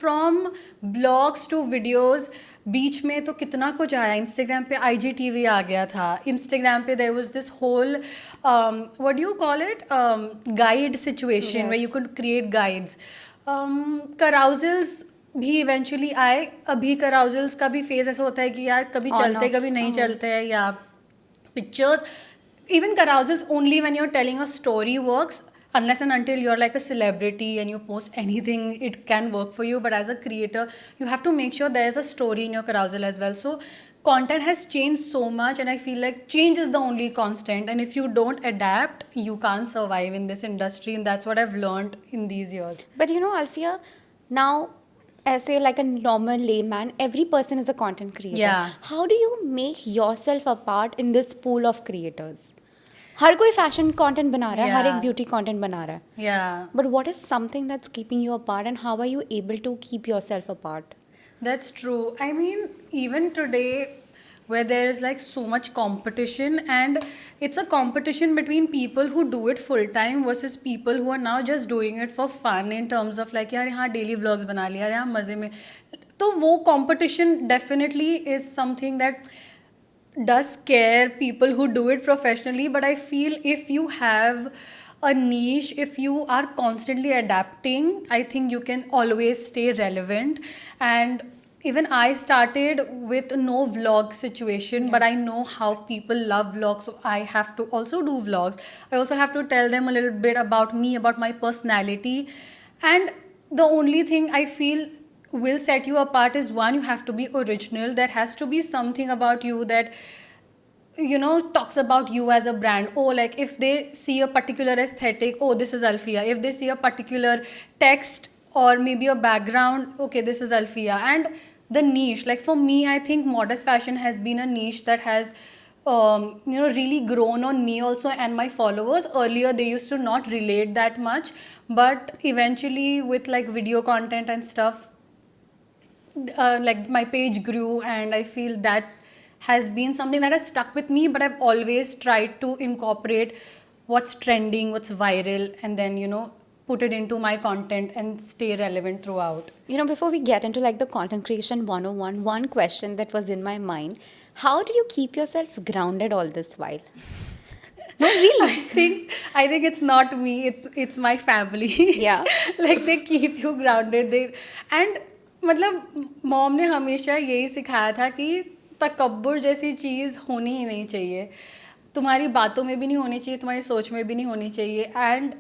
From blogs two videos, बीच में तो कितना कुछ आया. इंस्टाग्राम पे IGTV आ गया था. इंस्टाग्राम पे there was this whole what do you call it, guide situation way Yes. You can create guides. Carousels भी इवेंचुअली आए. अभी कराउजल्स का भी फेज ऐसा होता है कि यार कभी On चलते off. कभी नहीं चलते हैं, या pictures. Even carousels, only when you're telling a story works, unless and until you're like a celebrity and you post anything, it can work for you. But as a creator, you have to make sure there's a story in your carousel as well. So content has changed so much, and I feel like change is the only constant, and if you don't adapt, you can't survive in this industry, and that's what I've learned in these years. But you know, Alfia, now, as a like a normal layman, every person is a content creator. Yeah. How do you make yourself apart in this pool of creators? हर कोई fashion content बना रहा है, हर एक Yeah. Beauty content बना रहा है. Yeah. But what is something that's keeping you apart, and how are you able to keep yourself apart? That's true. I mean, even today, where there is like so much competition, and it's a competition between people who do it full time versus people who are now just doing it for fun, in terms of like यार यहाँ daily vlogs बना लिया, यार यहाँ मज़े में. तो वो competition definitely is something that does scare people who do it professionally. But I feel if you have a niche, if you are constantly adapting, I think you can always stay relevant. And even I started with no vlog situation, but I know how people love vlogs, so I have to also do vlogs. I also have to tell them a little bit about me, about my personality. And the only thing I feel will set you apart is, one, you have to be original. There has to be something about you that talks about you as a brand. Oh, like if they see a particular aesthetic, oh, this is Alfia. If they see a particular text or maybe a background, okay, this is Alfia. And the niche, like for me, I think modest fashion has been a niche that has really grown on me also and my followers. Earlier they used to not relate that much, but eventually with like video content and stuff, like my page grew, and I feel that has been something that has stuck with me. But I've always tried to incorporate what's trending, what's viral, and then put it into my content and stay relevant throughout. You know, before we get into like the content creation 101, one question that was in my mind: how did you keep yourself grounded all this while? No, really. I think it's not me, it's my family. Yeah. Like they keep you grounded. They and मतलब mom ने हमेशा यही सिखाया था कि तकब्बुर जैसी चीज़ होनी ही नहीं चाहिए. तुम्हारी बातों में भी नहीं होनी चाहिए, तुम्हारी सोच में भी नहीं होनी चाहिए. And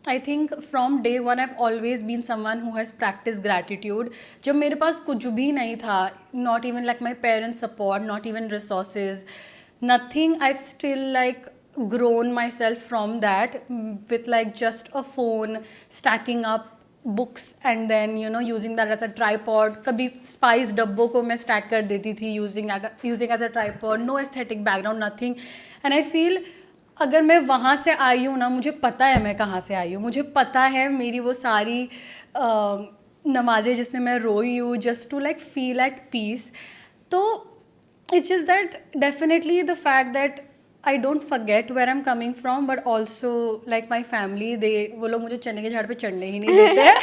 I think from day one I've always been someone who has practiced gratitude. जब मेरे पास कुछ भी नहीं था, not even like my parents' support, not even resources, nothing, I've still like grown myself from that, with like just a phone, stacking up books, and then using that as a tripod. कभी spice डब्बों को मैं stack कर देती थी, using as a tripod. No aesthetic background, nothing. And I feel अगर मैं वहाँ से आई हूँ ना, मुझे पता है मैं कहाँ से आई हूँ. मुझे पता है मेरी वो सारी नमाज़ें जिसमें मैं रोई हूँ, just to like feel at peace. तो it's just that definitely the fact that I don't forget where I am coming from, but also like my family, वो लोग मुझे चने के झाड़ पे चढ़ने ही नहीं देते हैं.